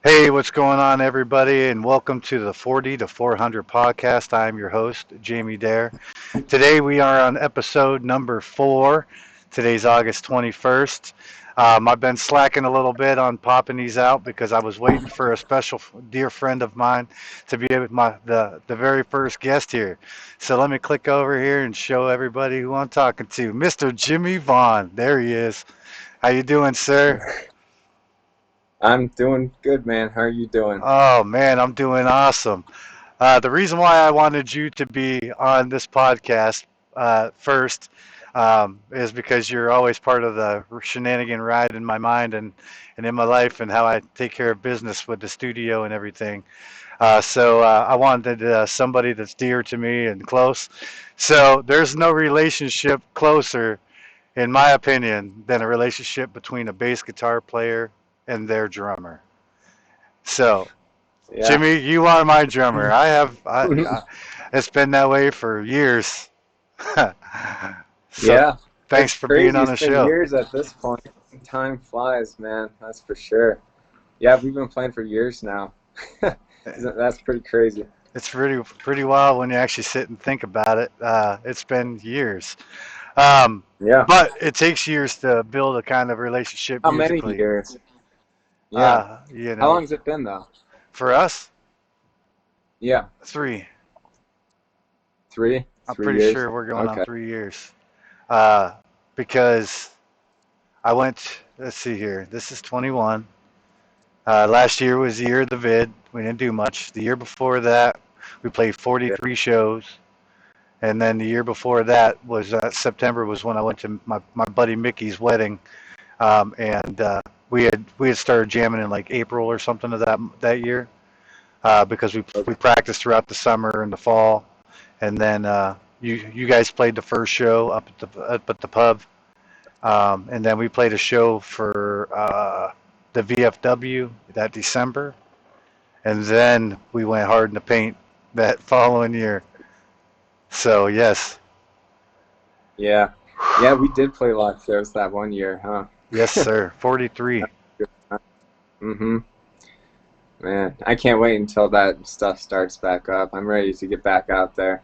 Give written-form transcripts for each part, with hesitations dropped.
Hey, what's going on, everybody, and welcome to the 40 to 400 podcast. I'm your host, Jamie Daire. Today we are on episode number 4. Today's August 21st. I've been slacking a little bit on popping these out because I was waiting for a special dear friend of mine to be the very first guest here. So let me click over here and show everybody who I'm talking to. Mr. Jimmy Vaughn. There he is. How you doing, sir? I'm doing good, man. How are you doing? Oh man, I'm doing awesome. The reason why I wanted you to be on this podcast first is because you're always part of the shenanigan ride in my mind and in my life and how I take care of business with the studio and everything. So I wanted somebody that's dear to me and close. So there's no relationship closer, in my opinion, than a relationship between a bass guitar player and their drummer. So Yeah. Jimmy, you are my drummer. It's been that way for years. So Yeah. thanks It's for being crazy. on It's the been show. years at this point. Time flies, man. That's for sure. Yeah, we've been playing for years now. That's pretty crazy. It's pretty wild when you actually sit and think about it. It's been years, um, Yeah. but it takes years to build a kind of relationship How many musically. years? Yeah. Uh, you How know, long has it been, though? for us, Yeah. 3. Three? I'm Three pretty years? sure we're going on Okay. 3 years. Uh, because I went. Let's see here. This is 21. Last year was the year of the vid. We didn't do much. The year before that, we played Yeah. 43 shows. And then the year before that was September was when I went to my buddy Mickey's wedding. And we had started jamming in like April or something of that year because we Okay. practiced throughout the summer and the fall. And then you guys played the first show up at the pub. And then we played a show for the VFW that December. And then we went hard in the paint that following year. So yes, Yeah. Yeah, we did play a lot of shows that one year, huh? yes, sir. 43. Mm-hmm. Man, I can't wait until that stuff starts back up. I'm ready to get back out there.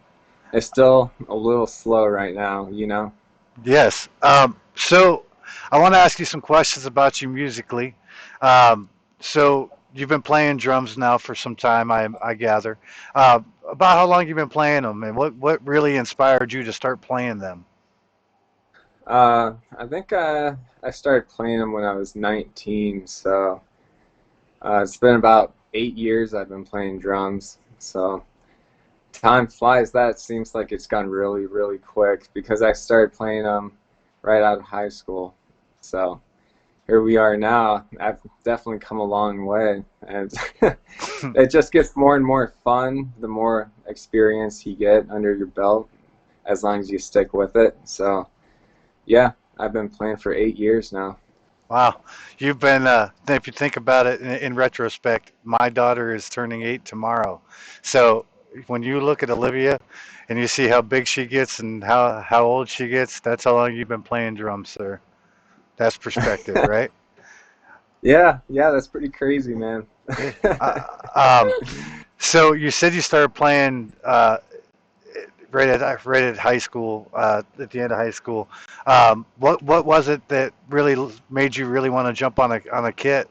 It's still a little slow right now, you know? Yes. So I want to ask you some questions about you musically. So you've been playing drums now for some time, I gather. About how long you've been playing them, and what really inspired you to start playing them? I think I started playing them when I was 19, so it's been about 8 years I've been playing drums. So time flies. That seems like it's gone really, really quick because I started playing them right out of high school. So here we are now. I've definitely come a long way, and it just gets more and more fun the more experience you get under your belt, as long as you stick with it. So yeah, I've been playing for 8 years now. Wow, you've been. If you think about it in retrospect, my daughter is turning 8 tomorrow. So when you look at Olivia and you see how big she gets and how old she gets, that's how long you've been playing drums, sir. That's perspective, right? Yeah, yeah, that's pretty crazy, man. Yeah. So you said you started playing right at high school, at the end of high school. What was it that really made you really want to jump on a kit?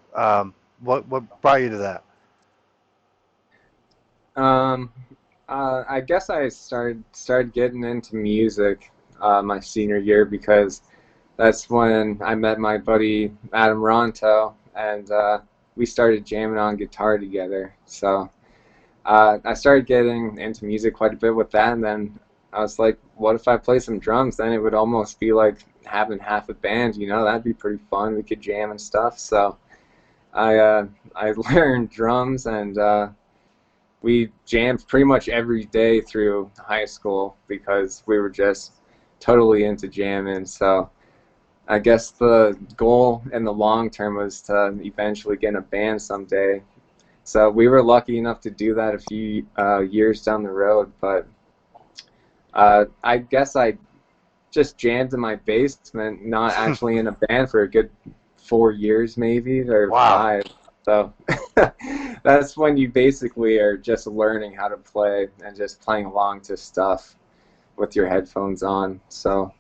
What brought you to that? um, I guess I started getting into music my senior year because that's when I met my buddy Adam Ronto, and we started jamming on guitar together. So I started getting into music quite a bit with that, and then I was like, what if I play some drums? Then it would almost be like having half a band, you know? That'd be pretty fun. We could jam and stuff. So I learned drums, and we jammed pretty much every day through high school because we were just totally into jamming. So I guess the goal in the long term was to eventually get in a band someday. So we were lucky enough to do that a few years down the road, but I guess I just jammed in my basement, not actually in a band for a good 4 years, maybe, or Wow. five. So that's when you basically are just learning how to play and just playing along to stuff with your headphones on. So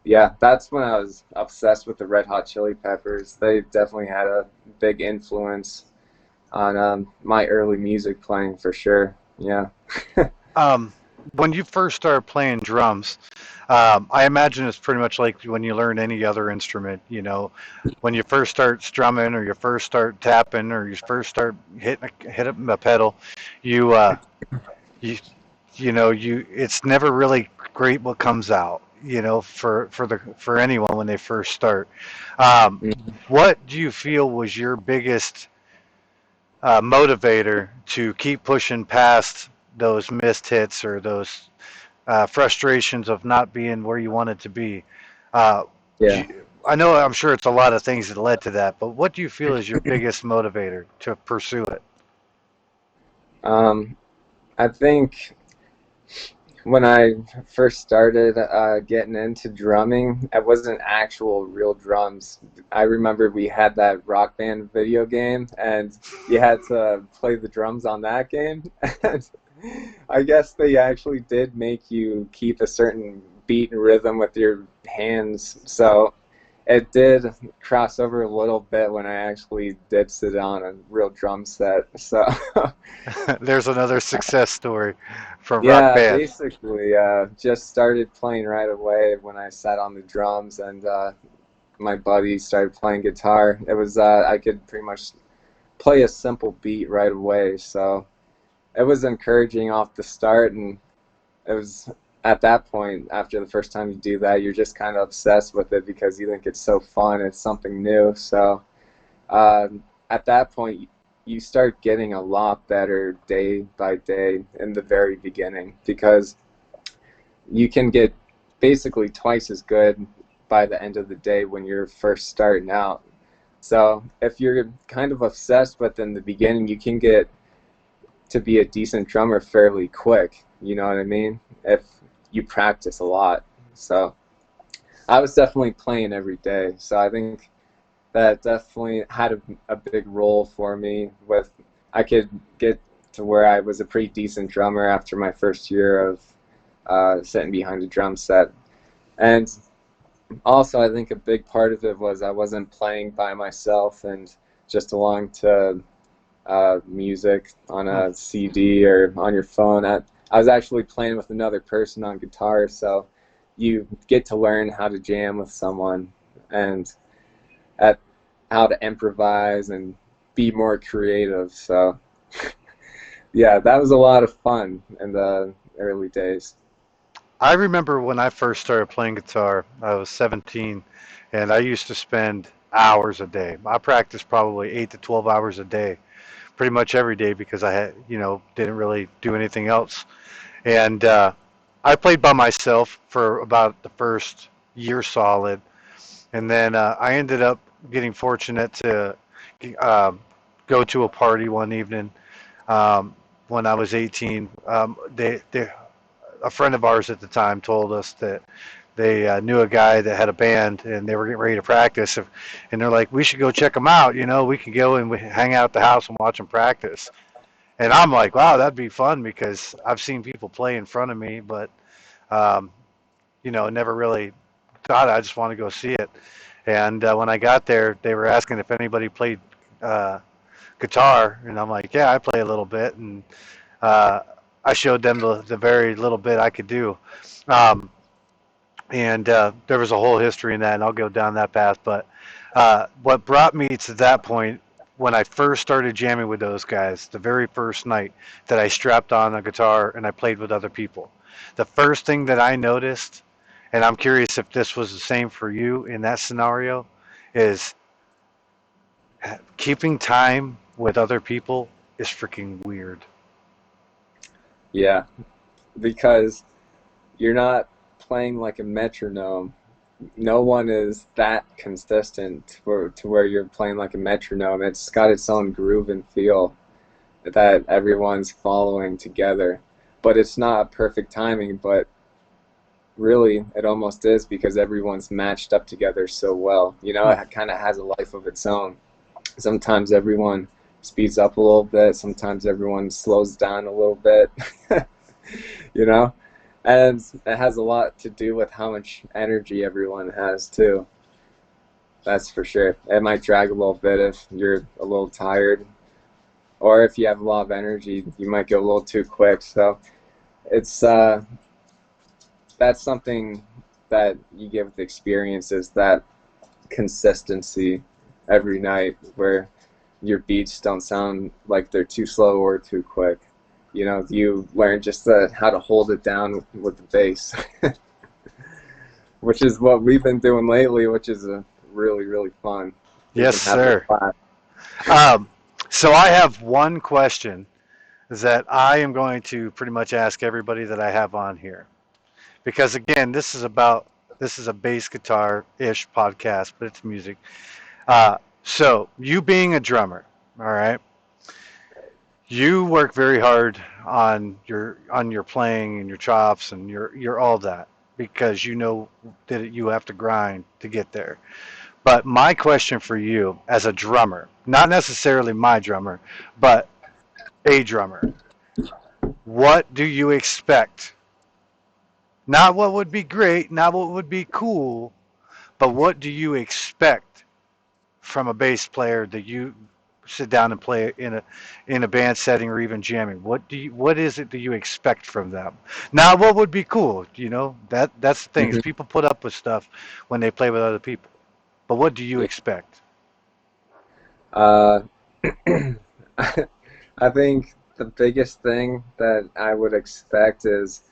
yeah, that's when I was obsessed with the Red Hot Chili Peppers. They definitely had a big influence on my early music playing for sure. Yeah. Um, when you first started playing drums, I imagine it's pretty much like when you learn any other instrument. You know, when you first start strumming, or you first start tapping, or you first start hitting a pedal, you you you know you it's never really great what comes out. You know, for anyone when they first start. What do you feel was your biggest motivator to keep pushing past those missed hits or those frustrations of not being where you wanted to be? Uh, Yeah. I know I'm sure it's a lot of things that led to that, but what do you feel is your biggest motivator to pursue it? Um, I think when I first started getting into drumming, it wasn't actual real drums. I remember we had that Rock Band video game, and you had to play the drums on that game. And I guess they actually did make you keep a certain beat and rhythm with your hands. So it did cross over a little bit when I actually did sit on a real drum set. So There's another success story from Rock yeah, Band. basically, just started playing right away when I sat on the drums, and my buddy started playing guitar. It was I could pretty much play a simple beat right away, so it was encouraging off the start, and it was at that point, after the first time you do that, you're just kind of obsessed with it because you think it's so fun, it's something new. So at that point, you start getting a lot better day by day in the very beginning because you can get basically twice as good by the end of the day when you're first starting out. So if you're kind of obsessed with in the beginning, you can get to be a decent drummer fairly quick. You know what I mean? If you practice a lot. So I was definitely playing every day. So I think that definitely had a big role for me with I could get to where I was a pretty decent drummer after my first year of sitting behind a drum set. And also I think a big part of it was I wasn't playing by myself and just along to music on a CD or on your phone. I was actually playing with another person on guitar, so you get to learn how to jam with someone and at how to improvise and be more creative. So yeah, that was a lot of fun in the early days. I remember when I first started playing guitar, I was 17, and I used to spend hours a day. I practiced probably 8 to 12 hours a day, pretty much every day because I had, didn't really do anything else. And I played by myself for about the first year solid, and then I ended up getting fortunate to uh, go to a party one evening when I was 18. A friend of ours at the time told us that they knew a guy that had a band and they were getting ready to practice, and they're like, "We should go check them out. We can go and we hang out at the house and watch them practice." And I'm like, "Wow, that'd be fun," because I've seen people play in front of me, but um, never really thought I just want to go see it. And when I got there, they were asking if anybody played uh, guitar, and I'm like, "Yeah, I play a little bit," and uh, I showed them the very little bit I could do. Um, and there was a whole history in that, and I'll go down that path. But what brought me to that point when I first started jamming with those guys, the very first night that I strapped on a guitar and I played with other people, the first thing that I noticed, and I'm curious if this was the same for you in that scenario, is keeping time with other people is freaking weird. Yeah, because you're not playing like a metronome. No one is that consistent to where you're playing like a metronome. It's got its own groove and feel that everyone's following together. But it's not perfect timing, but really it almost is because everyone's matched up together so well. You know, it kind of has a life of its own. Sometimes everyone speeds up a little bit. Sometimes everyone slows down a little bit. you know, and it has a lot to do with how much energy everyone has too. That's for sure. It might drag a little bit if you're a little tired, or if you have a lot of energy, you might go a little too quick. So it's that's something that you get with experience, is that consistency every night, where your beats don't sound like they're too slow or too quick. You learn just how to hold it down with the bass, which is what we've been doing lately, which is really, really fun. We've Yes, been having a sir. class. Um, so I have one question that I am going to pretty much ask everybody that I have on here, because again, this is a bass guitar ish podcast, but it's music. So you being a drummer, all right, you work very hard on your playing and your chops and your all that, because you know that you have to grind to get there. But my question for you as a drummer, not necessarily my drummer, but a drummer, what do you expect? Not what would be great, not what would be cool, but what do you expect from a bass player that you sit down and play in a band setting or even jamming? What is it that you expect from them? Now, what would be cool? That's the thing is Hmm. people put up with stuff when they play with other people. But what do you Yeah. expect? Uh, I think the biggest thing that I would expect is,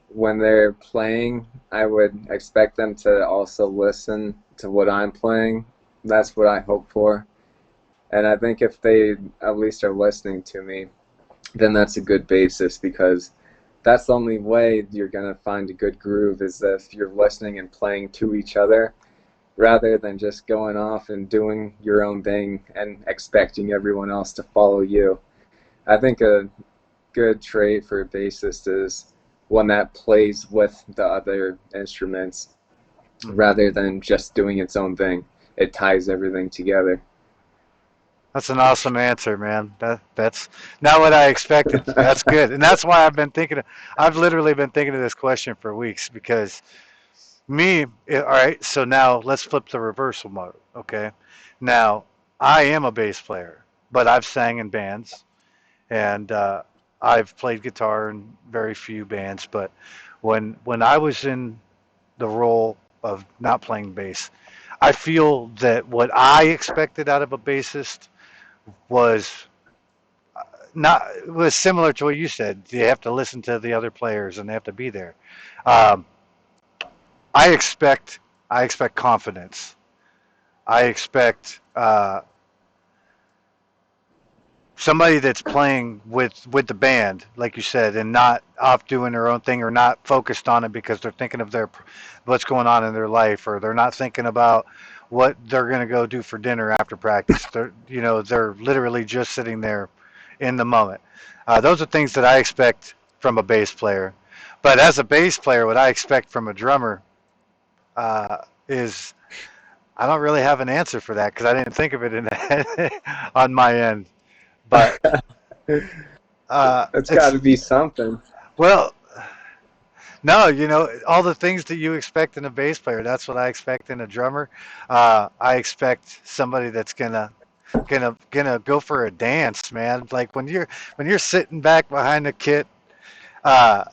when they're playing, I would expect them to also listen to what I'm playing. That's what I hope for. And I think if they at least are listening to me, then that's a good basis, because that's the only way you're going to find a good groove, is if you're listening and playing to each other, rather than just going off and doing your own thing and expecting everyone else to follow you. I think a good trait for a bassist is one that plays with the other instruments Hmm. rather than just doing its own thing. It ties everything together. That's an awesome answer, man. That's not what I expected. That's good, and that's why I've literally been thinking of this question for weeks, because all right. So now let's flip the reversal mode. Okay, now I am a bass player, but I've sang in bands, and I've played guitar in very few bands. But when I was in the role of not playing bass, I feel that what I expected out of a bassist was not was similar to what you said. You have to listen to the other players and they have to be there. Um, I expect I expect confidence. I expect somebody that's playing with the band, like you said, and not off doing their own thing or not focused on it because they're thinking of their what's going on in their life, or they're not thinking about what they're going to go do for dinner after practice. They're literally just sitting there in the moment. Those are things that I expect from a bass player. But as a bass player, what I expect from a drummer is I don't really have an answer for that because I didn't think of it on my end. But It's got it's to be something. well, no, all the things that you expect in a bass player. That's what I expect in a drummer. I expect somebody that's gonna go for a dance, man. Like when you're sitting back behind the kit, uh,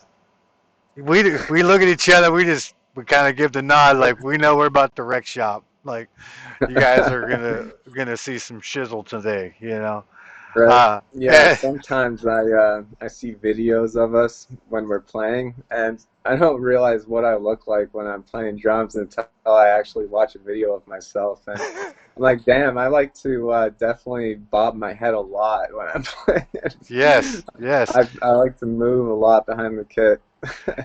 we look at each other. We kind of give the nod, like we know we're about to wreck shop. Like you guys are gonna see some shizzle today. Right. Uh, Yeah, sometimes I see videos of us when we're playing, and I don't realize what I look like when I'm playing drums until I actually watch a video of myself, and I'm like, damn, I like to definitely bob my head a lot when I'm playing. yes, yes. I like to move a lot behind the kit.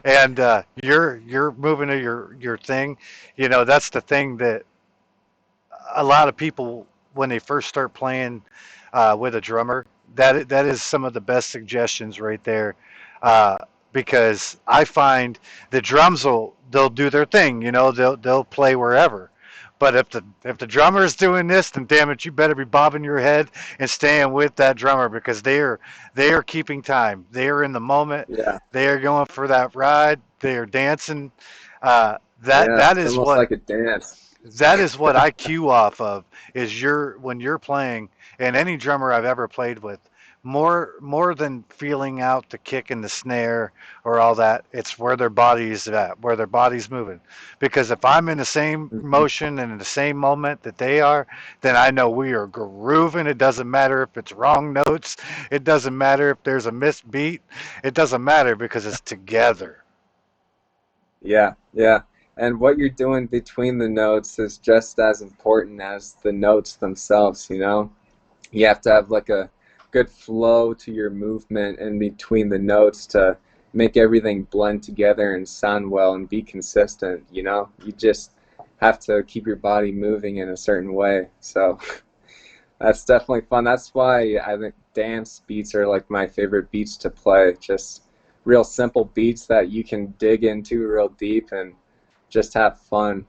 And you're moving to your thing. That's the thing that a lot of people when they first start playing with a drummer, that is some of the best suggestions right there. Uh, because I find the drums they'll do their thing. They'll play wherever. But if the drummer is doing this, then damn it, you better be bobbing your head and staying with that drummer because they are keeping time. They are in the moment. Yeah, They are going for that ride. They are dancing. yeah, That it's is almost what like a dance. I cue off of is your when you're playing, and any drummer I've ever played with, more than feeling out the kick and the snare or all that, it's where their body's at, where their body's moving. Because if I'm in the same Mhm. motion and in the same moment that they are, then I know we are grooving. It doesn't matter if it's wrong notes. It doesn't matter if there's a missed beat. It doesn't matter because it's together. Yeah, yeah. And what you're doing between the notes is just as important as the notes themselves, you know? You have to have like a good flow to your movement in between the notes to make everything blend together and sound well and be consistent, you know? You just have to keep your body moving in a certain way. So that's definitely fun. That's why I think dance beats are like my favorite beats to play. Just real simple beats that you can dig into real deep and just have fun.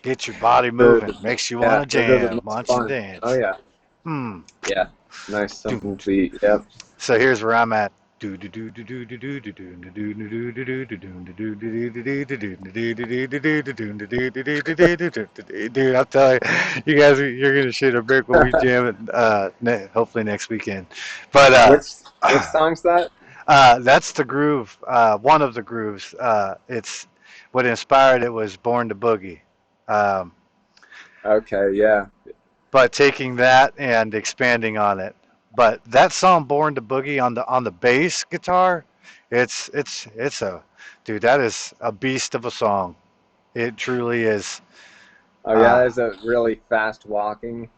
Get your body Those are moving. the, Makes you want yeah, to those are the jam. most Want you fun. Oh dance. yeah, Hmm. yeah. Nice simple beat. Yep. So here's where I'm at. Dude, I'll tell you, you guys, you're gonna shit a brick when we jam it. Hopefully next weekend. But Which song's that? that's the groove. One of the grooves. It's what inspired it was "Born to Boogie." Um, Okay, yeah. but taking that and expanding on it. But that song "Born to Boogie" on the bass guitar, it's a dude. That is a beast of a song. It truly is. Oh yeah, Uh, there's a really fast walking.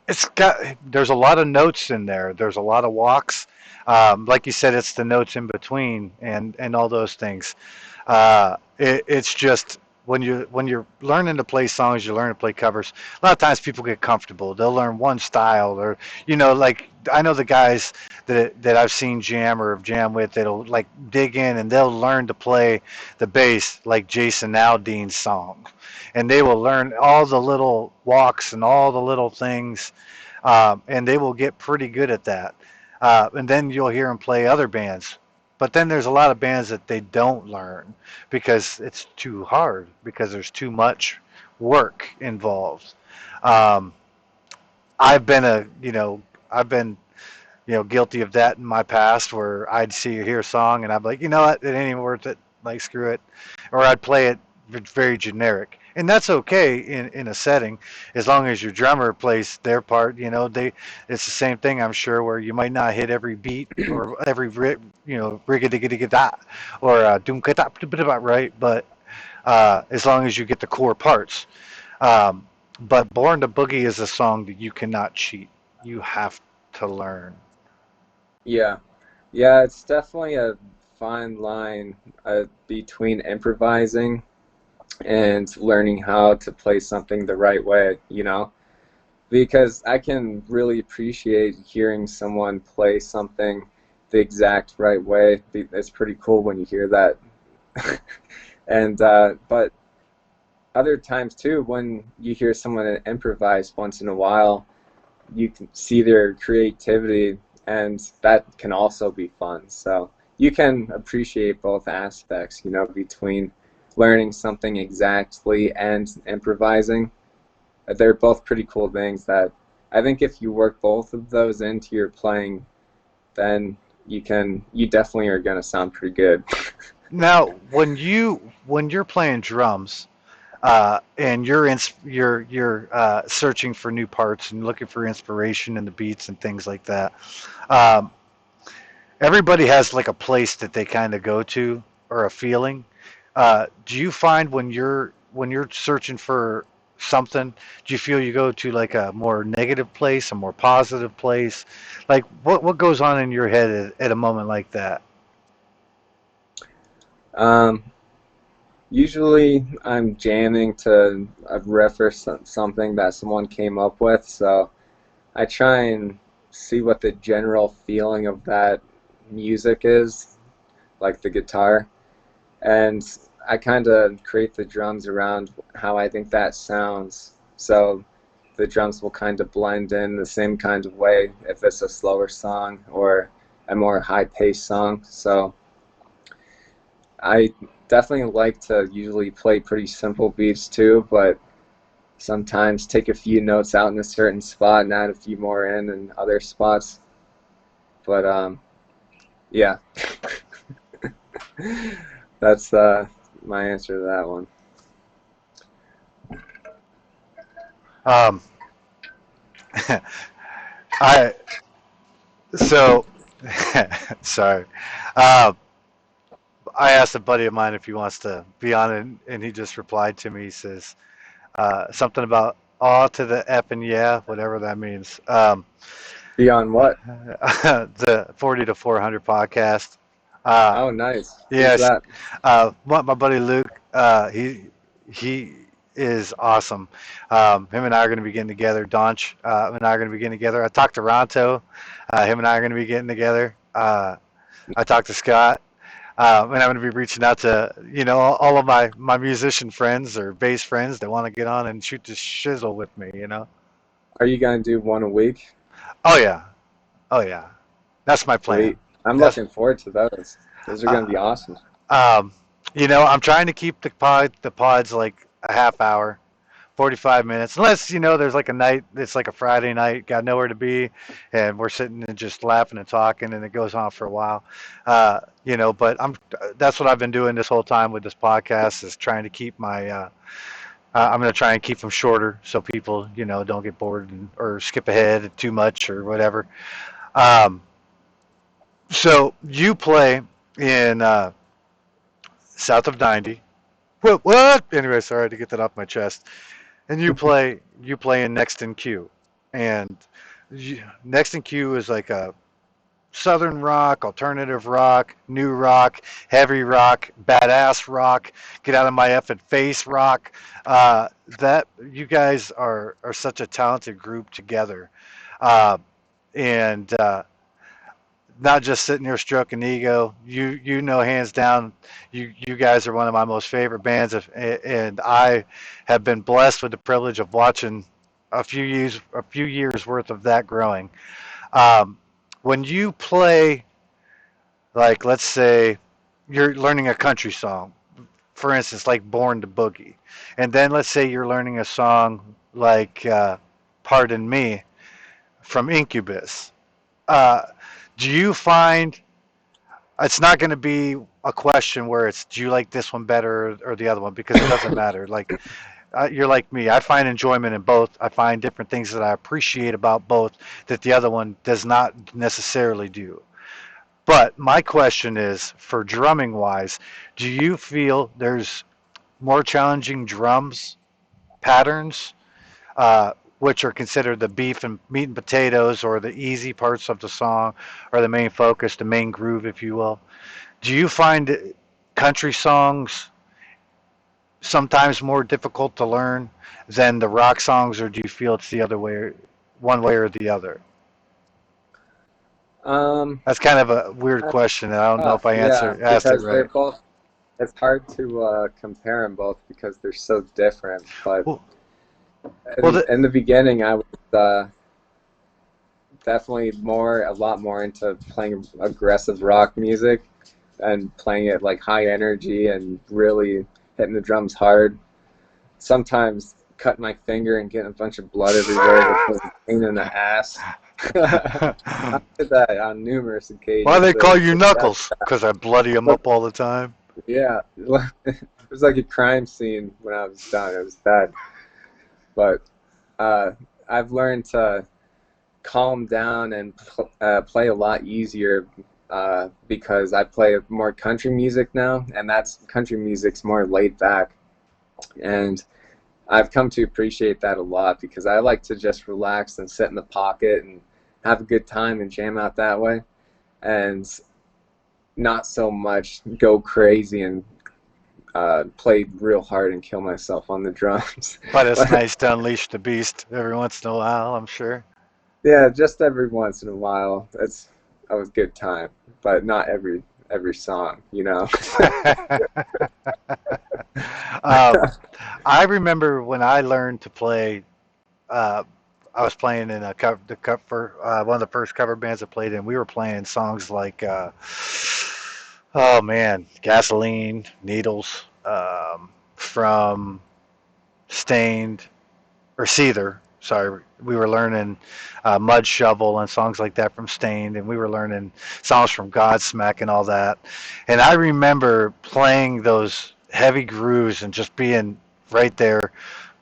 it's got there's a lot of notes in there. There's a lot of walks. Like you said, it's the notes in between and all those things. It's just when you're learning to play songs, you learn to play covers. A lot of times people get comfortable. They'll learn one style, or like I know the guys that I've seen jam or have jammed with that'll like dig in and they'll learn to play the bass like Jason Aldean's song, and they will learn all the little walks and all the little things, and they will get pretty good at that. And then you'll hear them play other bands. But then there's a lot of bands that they don't learn because it's too hard, because there's too much work involved. Um, I've been I've been, guilty of that in my past where I'd see or hear a song and I'm like, you know what, it ain't even worth it. Like, screw it. Or I'd play it very generic. And that's okay in a setting as long as your drummer plays their part. It's the same thing, I'm sure, where you might not hit every beat or every rigga da or doom right, but as long as you get the core parts. Um, but Born to Boogie is a song that you cannot cheat. You have to learn. Yeah. Yeah, it's definitely a fine line between improvising and learning how to play something the right way, you know? Because I can really appreciate hearing someone play something the exact right way. It's pretty cool when you hear that. And but other times too, when you hear someone improvise once in a while, you can see their creativity, and that can also be fun. So you can appreciate both aspects, you know, between learning something exactly and improvising. They're both pretty cool things that I think if you work both of those into your playing, then you definitely are going to sound pretty good. Now, when you're playing drums, and you're searching for new parts and looking for inspiration in the beats and things like that. Um, Everybody has like a place that they kind of go to or a feeling. Do you find when you're searching for something, do you feel you go to like a more negative place, a more positive place? Like what goes on in your head at a moment like that? um, Usually I'm jamming to a riff or something that someone came up with, so I try and see what the general feeling of that music is, like the guitar. And I kind of create the drums around how I think that sounds. So the drums will kind of blend in the same kind of way if it's a slower song or a more high-paced song. So I definitely like to usually play pretty simple beats too, but sometimes take a few notes out in a certain spot and add a few more in other spots. But yeah, that's my answer to that one. Um, I so sorry. Um, I asked a buddy of mine if he wants to be on it, and he just replied to me. He says something about "aw" to the F and yeah, whatever that means. Beyond what? The 40 to 400 podcast. Uh, Oh, nice. Who's yes, that? my buddy Luke. He is awesome. Him and I are going to be getting together. Donch and I are going to be getting together. I talked to Ronto. Him and I are going to be getting together. I talked to Scott. And I'm going to be reaching out to, all of my musician friends or bass friends that want to get on and shoot the shizzle with me. Are you gonna do one a week? Oh yeah, oh yeah, that's my plan. Sweet. I'm That's looking forward to those. Those are gonna uh, be awesome. um, I'm trying to keep the pods like a half hour, 45 minutes, unless there's like a night, it's like a Friday night, got nowhere to be, and we're sitting and just laughing and talking, and it goes on for a while. But that's what I've been doing this whole time with this podcast is trying to keep I'm going to try and keep them shorter so people don't get bored or skip ahead too much or whatever. Um, so you play in south of 90. What? Anyway, sorry to get that off my chest. And you play in Next in Q, and Next in Q is like a southern rock, alternative rock, new rock, heavy rock, badass rock, get out of my effing face rock. That you guys are such a talented group together, uh, and not just sitting here stroking ego. You know, hands down, you guys are one of my most favorite bands, and I have been blessed with the privilege of watching a few years worth of that growing. Um, when you play, like, let's say you're learning a country song, for instance, like "Born to Boogie," and then let's say you're learning a song like "Pardon Me" from Incubus. Uh, do you find it's not going to be a question where it's do you like this one better or the other one because it doesn't matter. Like you're like me. I find enjoyment in both. I find different things that I appreciate about both that the other one does not necessarily do. But my question is, for drumming wise, do you feel there's more challenging drums patterns, which are considered the beef and meat and potatoes or the easy parts of the song or the main focus, the main groove, if you will? Do you find country songs sometimes more difficult to learn than the rock songs, or do you feel it's the other way, one way or the other? Um, That's kind of a weird that's question, and I don't know if tough, I yeah, asked it because they're right. both. It's hard to compare them both because they're so different. But Well, well, in the beginning, I was definitely a lot more into playing aggressive rock music and playing it like high energy and really hitting the drums hard. Sometimes cutting my finger and getting a bunch of blood everywhere, which was a pain in the ass. I did that on numerous why occasions. they It call was you just that Knuckles? Because I bloody them bad. up all the time. Yeah, it was like a crime scene when I was done. It was bad. But uh, I've learned to calm down and play a lot easier because I play more country music now, and that's country music's more laid back. And I've come to appreciate that a lot because I like to just relax and sit in the pocket and have a good time and jam out that way, and not so much go crazy and play real hard and kill myself on the drums. But it's But nice to unleash the beast every once in a while, I'm sure. yeah, just every once in a while, it's a good time, but not every song, you know. um, I remember when I learned to play. Uh, I was playing in one of the first cover bands I played in. We were playing songs like, oh man, Gasoline, Needles, from Stained or Seether. Sorry, we were learning Mud Shovel and songs like that from Stained, and we were learning songs from Godsmack and all that. And I remember playing those heavy grooves and just being right there,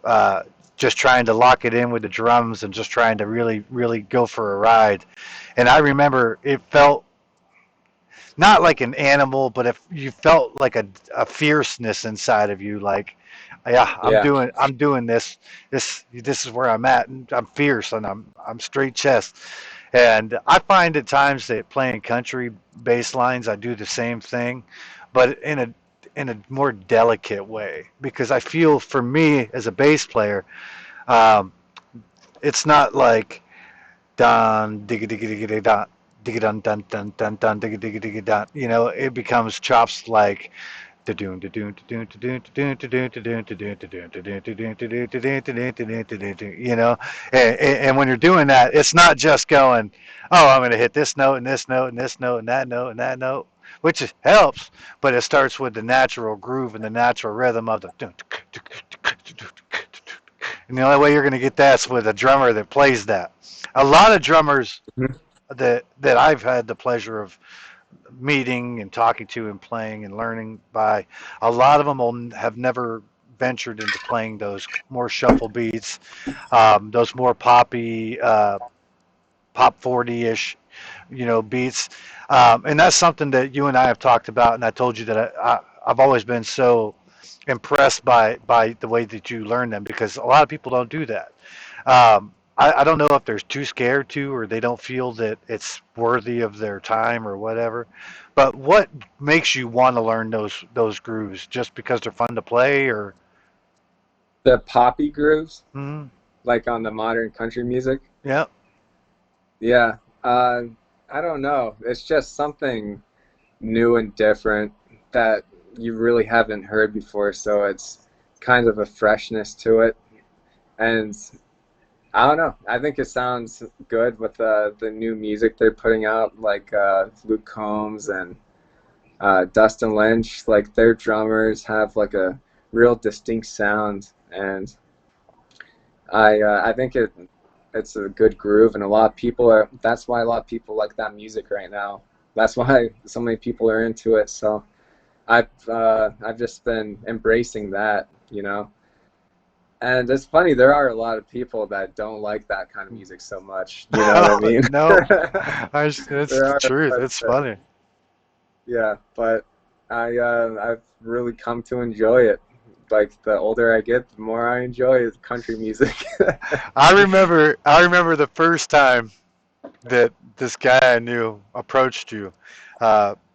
uh, just trying to lock it in with the drums and just trying to really, really go for a ride. And I remember it felt not like an animal, but if you felt like a fierceness inside of you, like, yeah, Yeah. I'm doing this is where I'm at, and I'm fierce, and I'm straight chest. And I find at times that playing country bass lines, I do the same thing, but in a more delicate way, because I feel for me as a bass player, um, it's not like dun digga digga digga dun digga dun dun dun dun dun digga digga digga dun. You know, it becomes chops like da doon da doon da doon da doon da doon da doon da doon da doon da doon da doon da doon da doon da doon da doon da doon da doon. You know, and when you're doing that, it's not just going, oh, I'm going to hit this note and this note and this note and that note and that note, which helps, but it starts with the natural groove and the natural rhythm of the. And the only way you're going to get that is with a drummer that plays that. A lot of drummers Mhm. that I've had the pleasure of meeting and talking to and playing and learning by, a lot of them have never ventured into playing those more shuffle beats, those more poppy, pop 40-ish, beats. And that's something that you and I have talked about. And I told you that I've always been so impressed by the way that you learn them, because a lot of people don't do that. I don't know if they're too scared to, or they don't feel that it's worthy of their time or whatever. But what makes you want to learn those grooves? Just because they're fun to play, or? The poppy grooves, Mhm. like on the modern country music. Yeah. Yeah. Uh, I don't know. It's just something new and different that you really haven't heard before, so it's kind of a freshness to it. And I don't know. I think it sounds good with the new music they're putting out, like Luke Combs and Dustin Lynch. Like their drummers have like a real distinct sound, and I think it's a good groove, and a lot of people are. That's why a lot of people like that music right now. That's why so many people are into it. So I've just been embracing that, you know. And it's funny, there are a lot of people that don't like that kind of music so much. You know what I mean? No, it's There the are a truth. lot It's that, funny. yeah, but I've really come to enjoy it. Like the older I get, the more I enjoy country music. I remember the first time that this guy I knew approached you,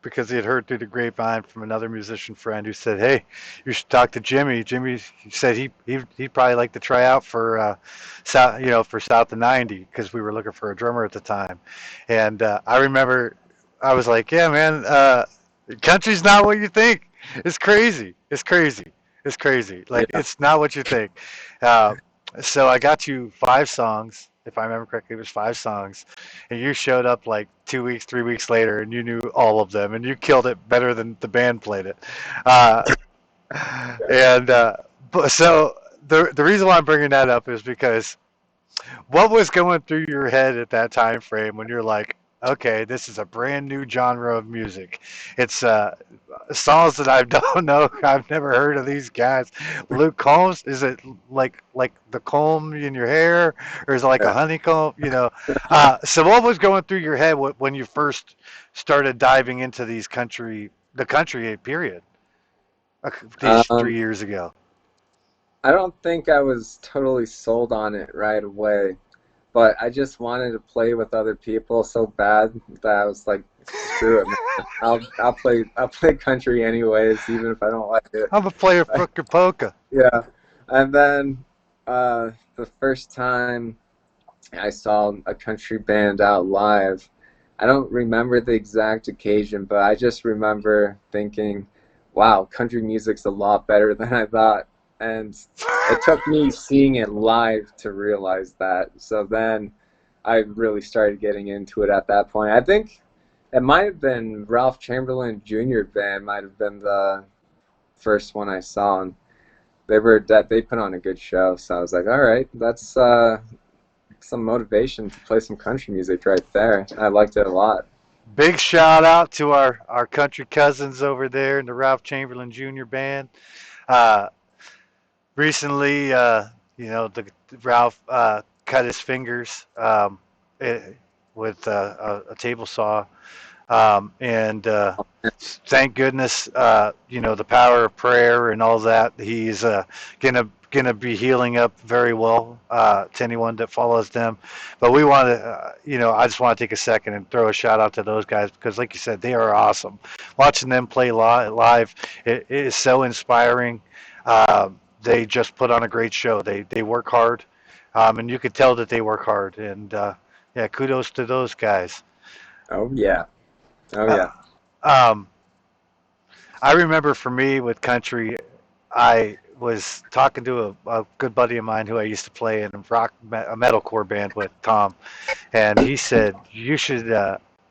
because he had heard through the grapevine from another musician friend who said, "Hey, you should talk to Jimmy." Jimmy said he'd probably like to try out for South, for South of 90, because we were looking for a drummer at the time. And I remember I was like, "Yeah, man, country's not what you think. It's crazy. It's crazy. It's crazy. Like, Yeah. it's not what you think." Uh, so I got you 5 songs, if I remember correctly. It was 5 songs, and you showed up like 2 weeks, 3 weeks later, and you knew all of them, and you killed it better than the band played it. Uh, and so the reason why I'm bringing that up is because what was going through your head at that time frame when you're like, okay, this is a brand new genre of music. It's songs that I don't know. I've never heard of these guys. Luke Combs, is it like the comb in your hair, or is it like a honeycomb? So what was going through your head when you first started diving into the country period, these Um, 3 years ago? I don't think I was totally sold on it right away, but I just wanted to play with other people so bad that I was like, screw it, man. I'll play country anyways, even if I don't like it. I'm a player for polka. Yeah. And then the first time I saw a country band out live, I don't remember the exact occasion, but I just remember thinking, wow, country music's a lot better than I thought. And it took me seeing it live to realize that. So then I really started getting into it at that point. I think it might have been Ralph Chamberlain Jr. band might have been the first one I saw, and they put on a good show. So I was like, all right, that's some motivation to play some country music right there. I liked it a lot. Big shout out to our country cousins over there in the Ralph Chamberlain Jr. band. Uh, recently, the Ralph cut his fingers it, with a table saw, and thank goodness, the power of prayer and all that. He's gonna be healing up very well to anyone that follows them. But we want to, I just want to take a second and throw a shout out to those guys because, like you said, they are awesome. Watching them play live, it is so inspiring. They just put on a great show. They work hard, and you could tell that they work hard. And yeah, kudos to those guys. Oh yeah, oh Uh, yeah. um, I remember for me with country, I was talking to a good buddy of mine who I used to play in a metalcore band with, Tom, and he said you should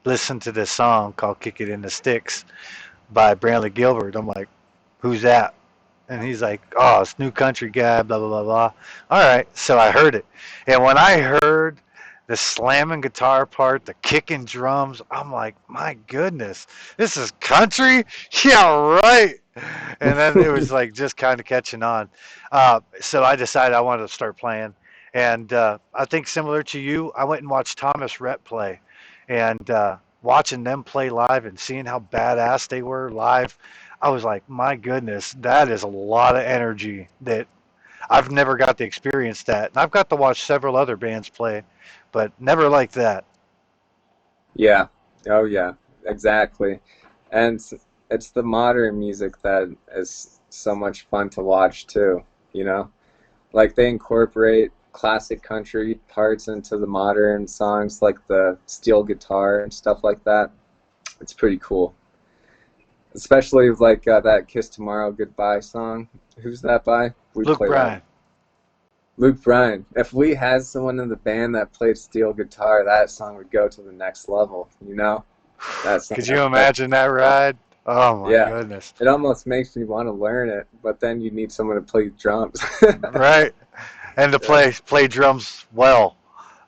listen to this song called "Kick It in the Sticks" by Brantley Gilbert. I'm like, who's that? And he's like, oh, it's new country guy, blah, blah, blah, blah. All right. So I heard it. And when I heard the slamming guitar part, the kicking drums, I'm like, my goodness, this is country? Yeah, right. And then it was like just kind of catching on. So I decided I wanted to start playing. And I think similar to you, I went and watched Thomas Rhett play. And watching them play live and seeing how badass they were live, I was like, my goodness, that is a lot of energy that I've never got to experience that. And I've got to watch several other bands play, but never like that. Yeah. Oh yeah. Exactly. And it's the modern music that is so much fun to watch too, you know? Like they incorporate classic country parts into the modern songs like the steel guitar and stuff like that. It's pretty cool. Especially like that Kiss Tomorrow Goodbye song. Who's that by? We Luke play that. Bryan. Luke Bryan. If we had someone in the band that played steel guitar, that song would go to the next level, you know? That song, Could you imagine that ride? Oh my yeah. goodness. It almost makes me want to learn it, but then you need someone to play drums. Right. And to Yeah. play drums well.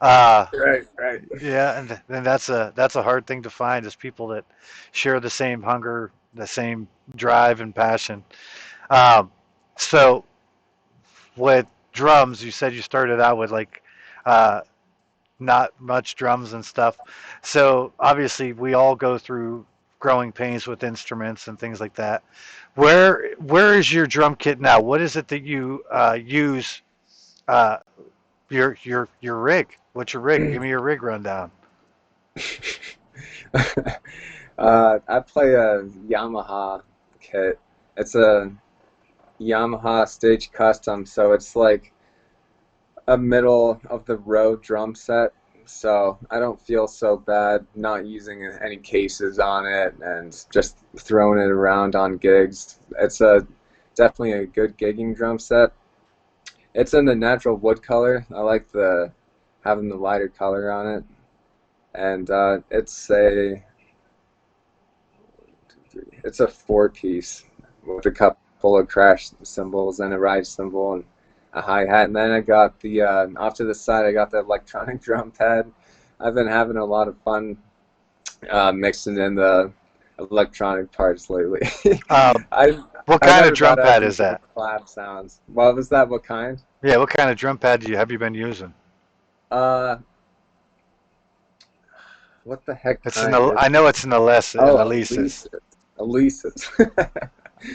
Uh, Right, right. yeah, and that's a hard thing to find is people that share the same hunger, the same drive and passion. Um, so with drums, you said you started out with like uh, not much drums and stuff. So obviously, we all go through growing pains with instruments and things like that. Where is your drum kit now? What is it that you use? Uh, your rig. What's your rig? Give me your rig rundown. I play a Yamaha kit. It's a Yamaha Stage Custom, so it's like a middle of the road drum set. So I don't feel so bad not using any cases on it and just throwing it around on gigs. It's a definitely a good gigging drum set. It's in the natural wood color. I like the having the lighter color on it, and it's a four piece with a couple of crash cymbals and a ride cymbal and a hi hat, and then I got the off to the side. I got the electronic drum pad. I've been having a lot of fun mixing in the electronic parts lately. Um, I what I kind of never drum thought I'd pad be is doing that? clap sounds. What was that? What kind? Yeah, what kind of drum pad have you been using? Uh, what the heck It's an kind? I know it's an Oh, Alesis. Alesis. Alesis.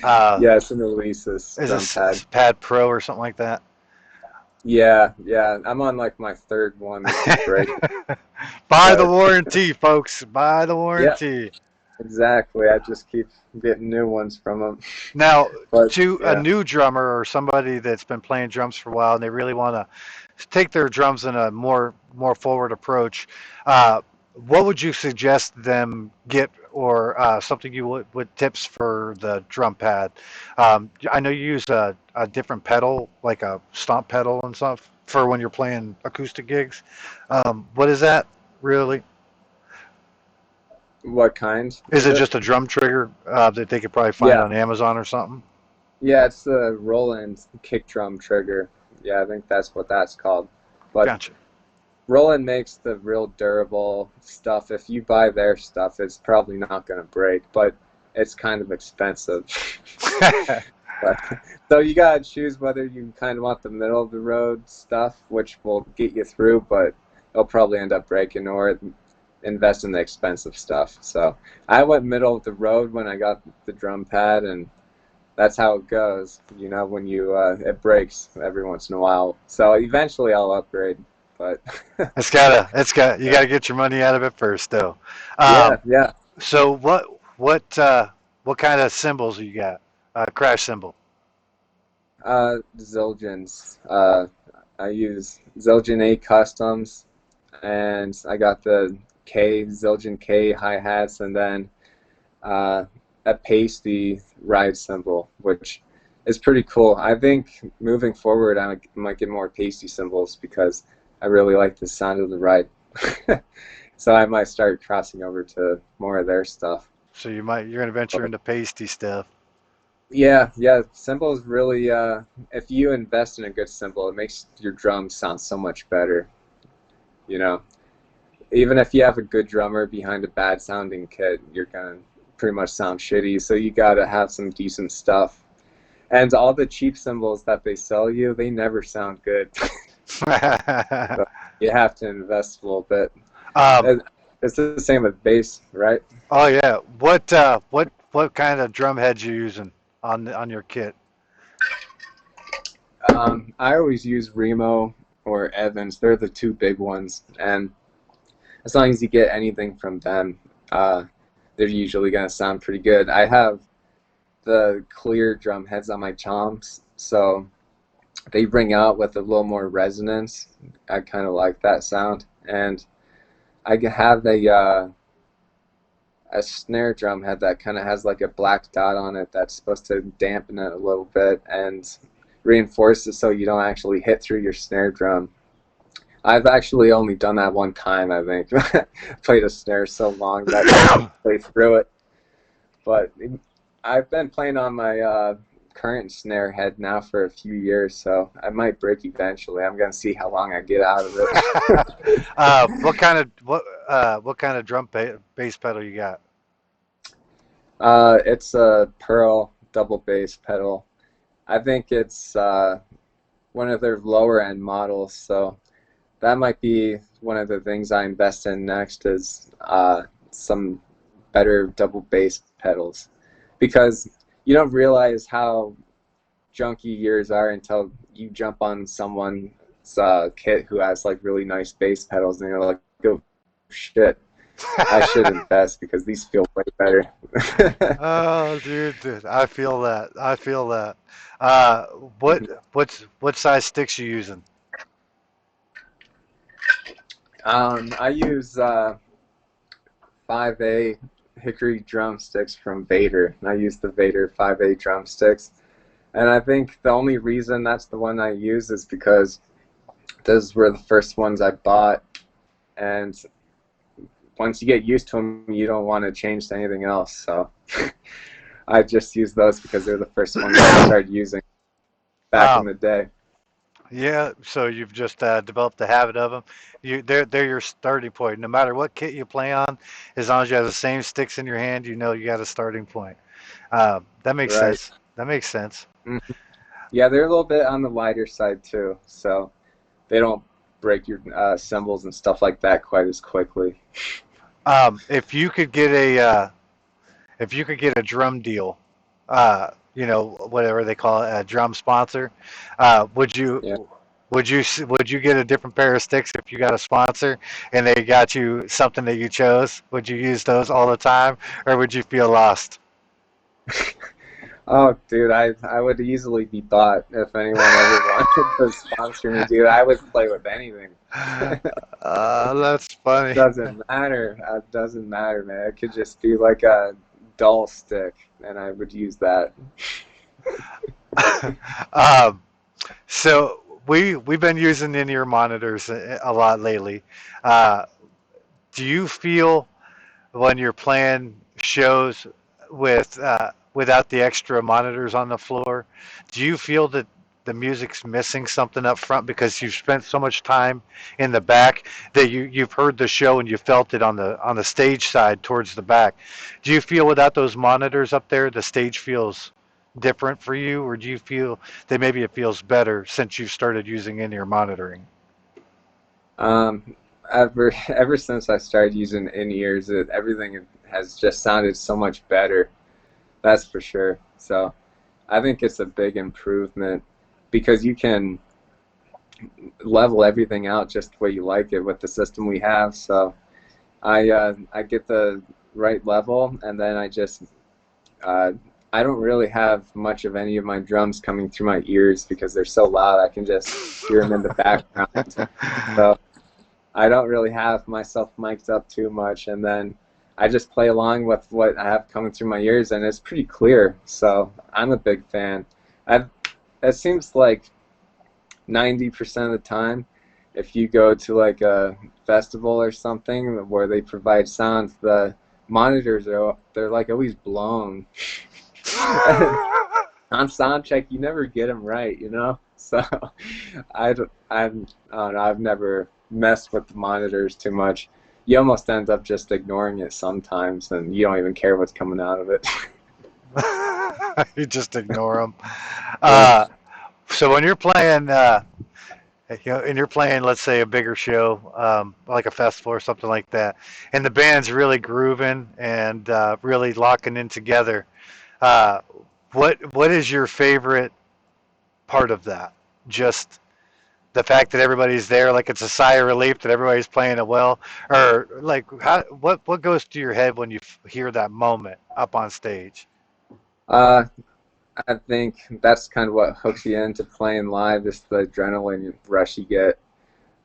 Uh, Yeah, it's an Alesis is drum this pad. Pad Pro or something like that? Yeah, yeah. I'm on like my third one. This is great. Buy the But warranty, folks. Buy the yeah, warranty. exactly. I just keep getting new ones from them. Now, But to a yeah, new drummer or somebody that's been playing drums for a while and they really want to take their drums in a more forward approach, uh, What would you suggest them get, or something you would tips for the drum pad? I know you use a different pedal, like a stomp pedal and stuff, for when you're playing acoustic gigs. What is that really? What kind Is is it it? just a drum trigger that they could probably find Yeah, on Amazon or something? yeah, it's the Roland kick drum trigger. Yeah, I think that's what that's called. But Gotcha. Roland makes the real durable stuff. If you buy their stuff, it's probably not going to break, but it's kind of expensive. But so you gotta choose whether you kind of want the middle of the road stuff, which will get you through, but it'll probably end up breaking, or invest in the expensive stuff. So I went middle of the road when I got the drum pad, and that's how it goes. You know, when you it breaks every once in a while. So eventually I'll upgrade, but You gotta get your money out of it first, though. yeah, Um, yeah. so what kind of cymbals you got? Crash cymbal. Zildjians. I use Zildjian A customs, and I got the Zildjian K hi-hats, and then uh, a pasty ride cymbal, which is pretty cool. I think moving forward, I might get more pasty cymbals because I really like the sound of the ride. So I might start crossing over to more of their stuff. So you're gonna venture But into pasty stuff. yeah, yeah, cymbals really, if you invest in a good cymbal, it makes your drums sound so much better, you know. Even if you have a good drummer behind a bad sounding kit, you're gonna pretty much sound shitty. So you gotta have some decent stuff. And all the cheap cymbals that they sell you, they never sound good. So you have to invest a little bit. um, And it's the same with bass, right? oh yeah. What kind of drum heads you using on your kit? I always use Remo or Evans. They're the two big ones, and as long as you get anything from them, uh, they're usually gonna sound pretty good. I have the clear drum heads on my toms, so they ring out with a little more resonance. I kind of like that sound, and I have a snare drum head that kind of has like a black dot on it that's supposed to dampen it a little bit and reinforce it so you don't actually hit through your snare drum. I've actually only done that one time, I think. Played a snare so long that I couldn't play through it. But I've been playing on my current snare head now for a few years, so I might break eventually. I'm gonna see how long I get out of it. What kind of bass pedal you got? It's a Pearl double bass pedal. I think it's one of their lower end models, so that might be one of the things I invest in next is some better double bass pedals, because you don't realize how junky yours are until you jump on someone's kit who has like really nice bass pedals, and you're like, oh shit, I should invest because these feel way better. Oh, dude, I feel that. I feel that. Uh, what what size sticks you using? I use 5A hickory drumsticks from Vader. I use the Vader 5A drumsticks. And I think the only reason that's the one I use is because those were the first ones I bought. And once you get used to them, you don't want to change to anything else. So I just use those because they're the first ones I started using back in Um, the day. yeah, so you've just developed the habit of them. They're your starting point. No matter what kit you play on, as long as you have the same sticks in your hand, you know you got a starting point. That makes Right. sense. That makes sense. Mhm. Yeah, they're a little bit on the lighter side too. So they don't break your cymbals and stuff like that quite as quickly. If you could get if you could get a drum deal, whatever they call it, a drum sponsor, would you Yeah. would you get a different pair of sticks if you got a sponsor and they got you something that you chose? Would you use those all the time, or would you feel lost? Oh, dude, I would easily be bought if anyone ever wanted to sponsor me, dude. I would play with anything. That's funny. Doesn't matter. It doesn't matter, man. It could just be like a dull stick, and I would use that. um, so we've been using in-ear monitors a lot lately. Uh, do you feel when you're playing shows without the extra monitors on the floor, do you feel that the music's missing something up front because you've spent so much time in the back that you've heard the show and you felt it on the stage side towards the back? Do you feel without those monitors up there, the stage feels different for you, or do you feel that maybe it feels better since you've started using in-ear monitoring? Um, ever since I started using in-ears, everything has just sounded so much better. That's for sure. So I think it's a big improvement because you can level everything out just the way you like it with the system we have. So I get the right level, and then uh, I don't really have much of any of my drums coming through my ears because they're so loud. I can just hear them in the background. So I don't really have myself mic'd up too much, and then I just play along with what I have coming through my ears, and it's pretty clear. So I'm a big fan. I've, it seems like 90% of the time, if you go to like a festival or something where they provide sound, the monitors they're like always blown. On sound check, you never get them right, you know. So I don't know, I've never messed with the monitors too much. You almost end up just ignoring it sometimes, and you don't even care what's coming out of it. You just ignore them. Yeah. Uh, so when you're playing, and you're playing, let's say, a bigger show, like a festival or something like that, and the band's really grooving and really locking in together. Uh, what is your favorite part of that? Just the fact that everybody's there, like it's a sigh of relief that everybody's playing it well, or like what goes through your head when you hear that moment up on stage? Uh, I think that's kind of what hooks you into playing live, is the adrenaline rush you get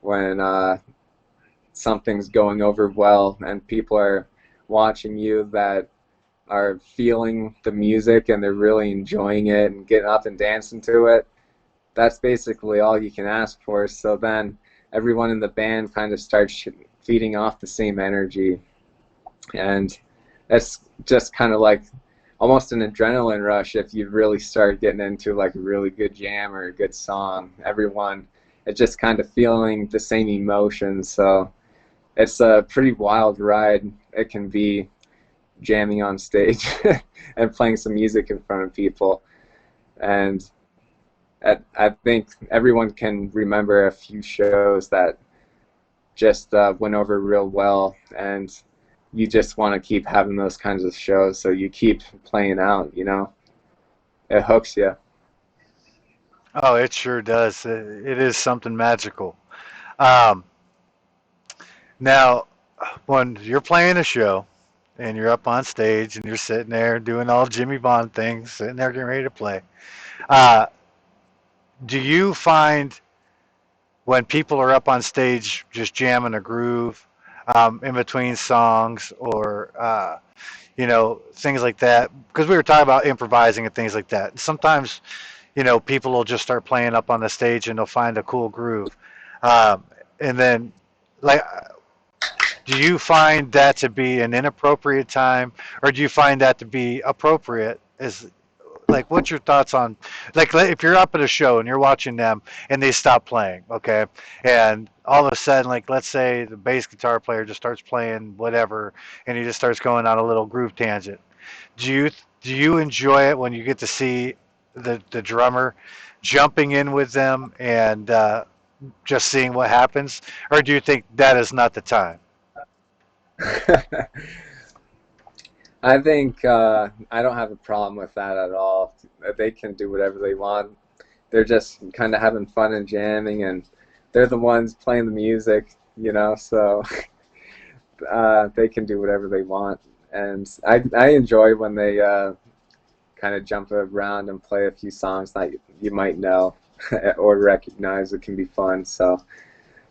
when something's going over well and people are watching you that are feeling the music and they're really enjoying it and getting up and dancing to it. That's basically all you can ask for. So then everyone in the band kind of starts feeding off the same energy, and it's just kind of like almost an adrenaline rush if you really start getting into like a really good jam or a good song. Everyone is just kind of feeling the same emotions. So it's a pretty wild ride. It can be jamming on stage and playing some music in front of people. And I think everyone can remember a few shows that just went over real well, and you just want to keep having those kinds of shows, so you keep playing out, you know? It hooks you. Oh, it sure does. It is something magical. Um, Now, when you're playing a show and you're up on stage and you're sitting there doing all Jimmy Vaughn things, sitting there getting ready to play, uh, do you find when people are up on stage just jamming a groove in between songs or things like that? Because we were talking about improvising and things like that. Sometimes people will just start playing up on the stage and they'll find a cool groove, um, and then like do you find that to be an inappropriate time, or do you find that to be appropriate? Is like, what's your thoughts on, like, if you're up at a show and you're watching them and they stop playing, okay, and all of a sudden, like, let's say the bass guitar player just starts playing whatever, and he just starts going on a little groove tangent. Do you enjoy it when you get to see the drummer jumping in with them and just seeing what happens, or do you think that is not the time? I think I don't have a problem with that at all. They can do whatever they want. They're just kind of having fun and jamming, and they're the ones playing the music, you know, so they can do whatever they want. And I enjoy when they kind of jump around and play a few songs that you might know or recognize. It can be fun. So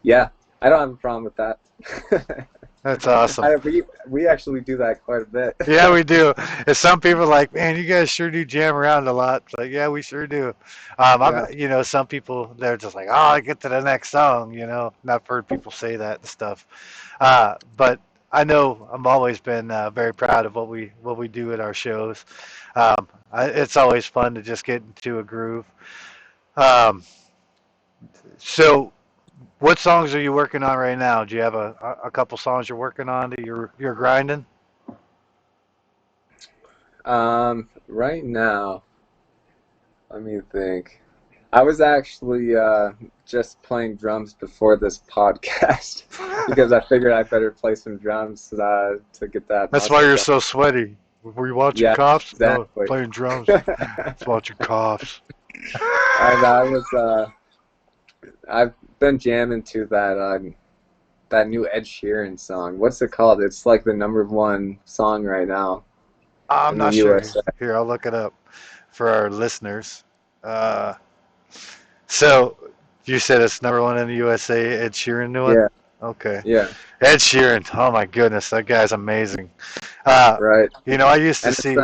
yeah, I don't have a problem with that. That's awesome. We actually do that quite a bit. Yeah, we do. And some people are like, man, you guys sure do jam around a lot. It's like, yeah, we sure do. Yeah. Some people, they're just like, oh, I get to the next song, And I've heard people say that and stuff. But I know I've always been very proud of what we do at our shows. It's always fun to just get into a groove. Um, so, what songs are you working on right now? Do you have a couple songs you're working on that you're grinding? Right now, let me think. I was actually just playing drums before this podcast because I figured I better play some drums to get that That's muscle why you're going. so sweaty. Were you watching Yeah, Cops? No, exactly. playing drums. It's watching Cops. And I've been jamming to that new Ed Sheeran song. What's it called? It's like the #1 song right now I'm in the not sure. USA. Here, I'll look it up for our listeners. Uh, so, you said it's #1 in the USA, Ed Sheeran new one? Yeah, Okay. yeah, Ed Sheeran, oh my goodness, that guy's amazing. right. I used to And it's see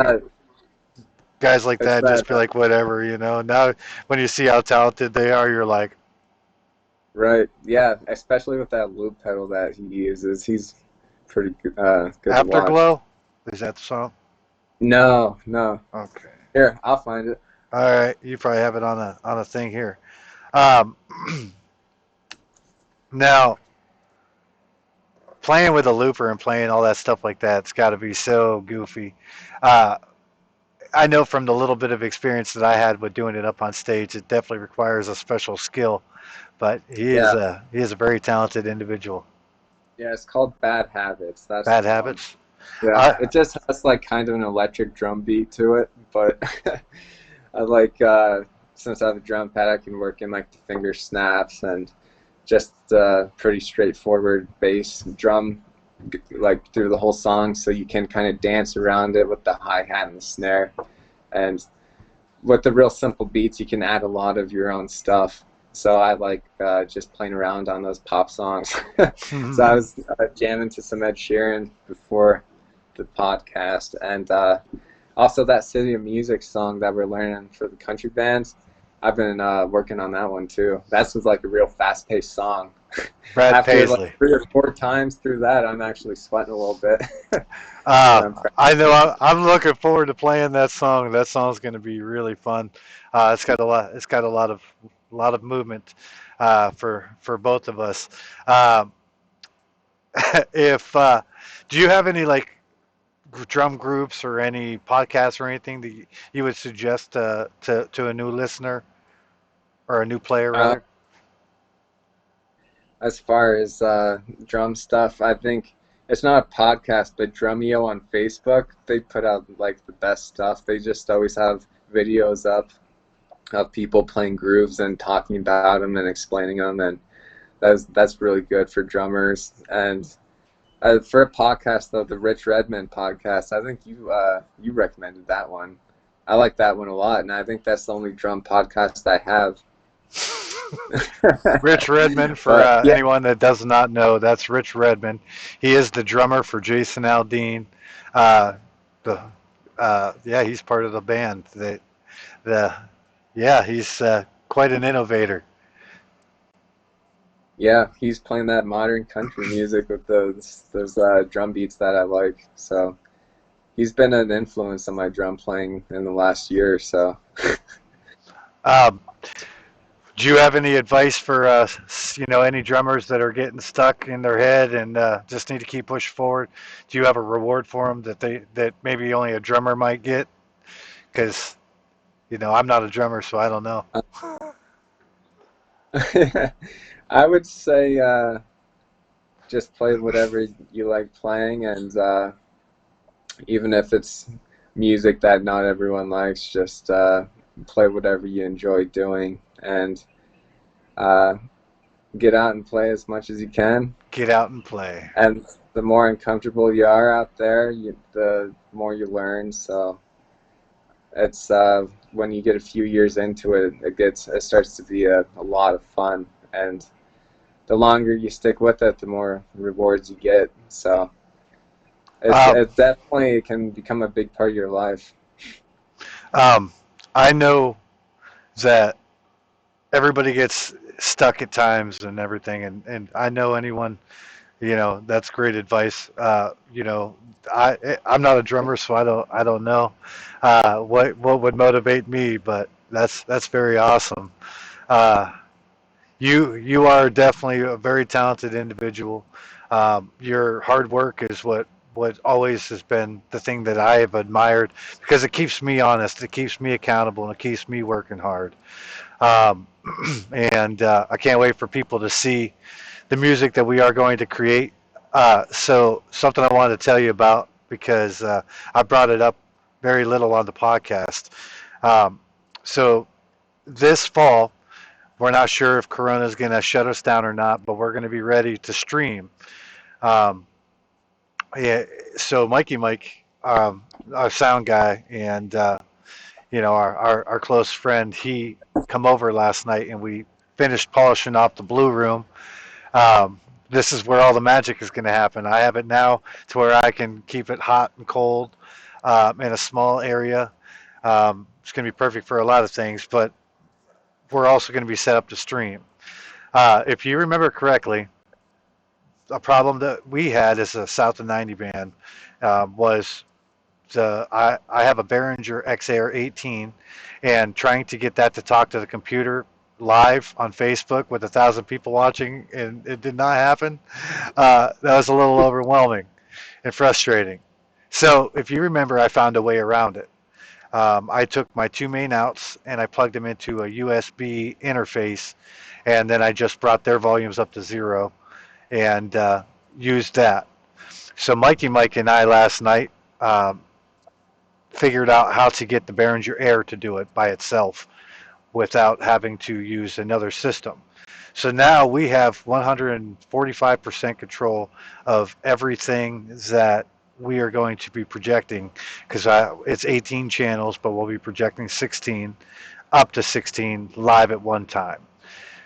guys like that that just be like, whatever. Now, when you see how talented they are, you're like, right. Yeah, especially with that loop pedal that he uses. He's pretty good to watch. Afterglow? Is that the song? No, no. Okay. Here, I'll find it. All right, you probably have it on a thing here. Um, now, playing with a looper and playing all that stuff like that, it's got to be so goofy. Uh, I know from the little bit of experience that I had with doing it up on stage, it definitely requires a special skill. But Yeah, he is a very talented individual. yeah. It's called Bad Habits. That's Bad the one. habits. Yeah, I it just has like kind of an electric drum beat to it, but I like since I have a drum pad, I can work in like the finger snaps and just pretty straightforward bass drum like through the whole song, so you can kind of dance around it with the hi-hat and the snare. And with the real simple beats, you can add a lot of your own stuff. So I like just playing around on those pop songs. So I was jamming to some Ed Sheeran before the podcast, and also that City of Music song that we're learning for the country bands. I've been working on that one too. That's was like a real fast-paced song. Brad After like Paisley. 3 or 4 times through that, I'm actually sweating a little bit. I know. I'm looking forward to playing that song. That song's going to be really fun. It's got a lot. It's got a lot of movement for both of us. Um, if do you have any like drum groups or any podcasts or anything that you would suggest to a new listener or a new player uh, rather? as far as drum stuff, I think it's not a podcast, but Drumeo on Facebook, they put out like the best stuff. They just always have videos up of people playing grooves and talking about them and explaining them, and that's really good for drummers. And for a podcast though, the Rich Redmond podcast, I think you recommended that one. I like that one a lot, and I think that's the only drum podcast I have. Rich Redmond, for But yeah, anyone that does not know, that's Rich Redmond. He is the drummer for Jason Aldean. Uh, the yeah, he's part of the band. The yeah, he's quite an innovator. yeah, he's playing that modern country music with those drum beats that I like. So he's been an influence on my drum playing in the last year or so. Um, do you have any advice for any drummers that are getting stuck in their head and just need to keep pushing forward? Do you have a reward for them that maybe only a drummer might get? Because I'm not a drummer, so I don't know. I would say just play whatever you like playing, and even if it's music that not everyone likes, just play whatever you enjoy doing, and uh, get out and play as much as you can. Get out and play. And the more uncomfortable you are out there, the more you learn. So It's when you get a few years into it, it starts to be a lot of fun, and the longer you stick with it, the more rewards you get. So Um, it definitely can become a big part of your life. um, I know that everybody gets stuck at times and everything, and I know anyone, that's great advice. I'm not a drummer, so I don't know what would motivate me, but that's very awesome. Uh, you are definitely a very talented individual. Your hard work is what always has been the thing that I have admired because it keeps me honest, it keeps me accountable, and it keeps me working hard. Um, and I can't wait for people to see the music that we are going to create. So something I wanted to tell you about because I brought it up very little on the podcast. Um, so this fall, we're not sure if Corona is going to shut us down or not, but we're going to be ready to stream. Um, yeah, so Mikey Mike, our sound guy, and our close friend, he come over last night and we finished polishing off the blue room. Um, this is where all the magic is going to happen. I have it now to where I can keep it hot and cold in a small area. It's going to be perfect for a lot of things, but we're also going to be set up to stream. If you remember correctly, a problem that we had as a South of 90 band was I have a Behringer XAir 18, and trying to get that to talk to the computer live on Facebook with 1,000 people watching, and it did not happen. That was a little overwhelming and frustrating. So if you remember, I found a way around it. I took my two main outs and I plugged them into a USB interface, and then I just brought their volumes up to zero and used that. So Mikey Mike and I last night um, figured out how to get the Behringer Air to do it by itself without having to use another system. So now we have 145% control of everything that we are going to be projecting because it's 18 channels, but we'll be projecting 16, up to 16 live at one time.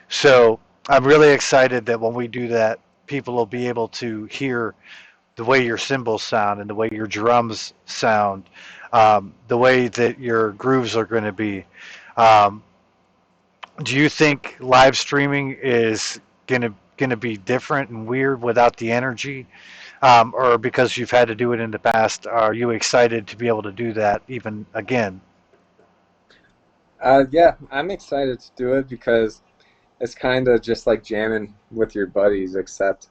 So I'm really excited that when we do that, people will be able to hear the way your cymbals sound and the way your drums sound, the way that your grooves are going to be. Um, do you think live streaming is going to be different and weird without the energy, or because you've had to do it in the past, are you excited to be able to do that even again? Yeah, I'm excited to do it because it's kind of just like jamming with your buddies, except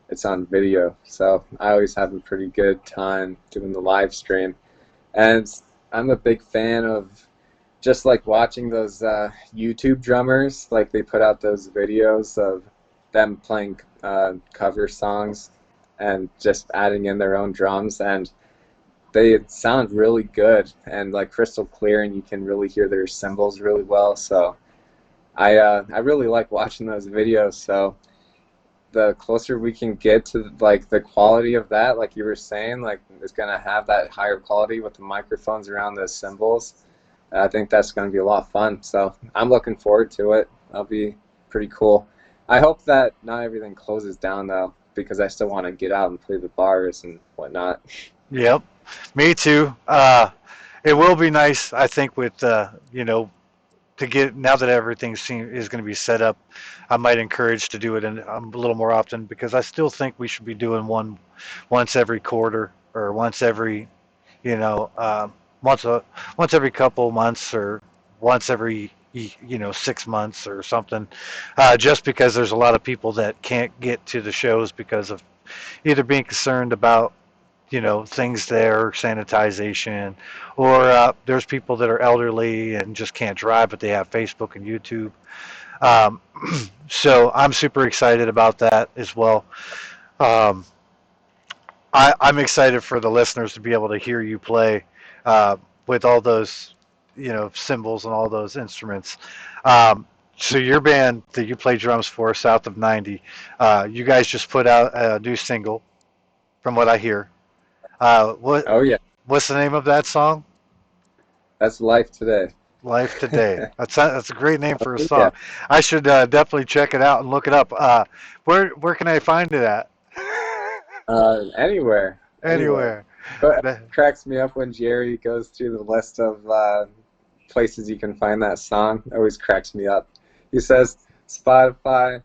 it's on video. So I always have a pretty good time doing the live stream. And I'm a big fan of just like watching those YouTube drummers. Like they put out those videos of them playing cover songs and just adding in their own drums. And they sound really good and like crystal clear, and you can really hear their cymbals really well. So I really like watching those videos. So the closer we can get to like the quality of that, like you were saying, like it's gonna have that higher quality with the microphones around the cymbals. I think that's gonna be a lot of fun. So I'm looking forward to it. That'll be pretty cool. I hope that not everything closes down though, because I still want to get out and play the bars and whatnot. Yep, me too. It will be nice, I think, with to get now that is going to be set up. I might encourage to do it a little more often because I still think we should be doing one once every quarter or once every you know once a once every couple months or once every 6 months or something. Just because there's a lot of people that can't get to the shows because of either being concerned about things there, sanitization, or there's people that are elderly and just can't drive, but they have Facebook and YouTube. Um, so I'm super excited about that as well. Um, I'm excited for the listeners to be able to hear you play uh, with all those, cymbals and all those instruments. Um, so your band that you play drums for, South of 90, you guys just put out a new single, from what I hear. What Oh yeah. what's the name of that song? That's life today. Life Today. That's a great name for a Yeah. song. I should definitely check it out and look it up. Where can I find it at? Anywhere, anywhere. Anywhere. But it That- cracks me up when Jerry goes through the list of places you can find that song. It always cracks me up. He says Spotify,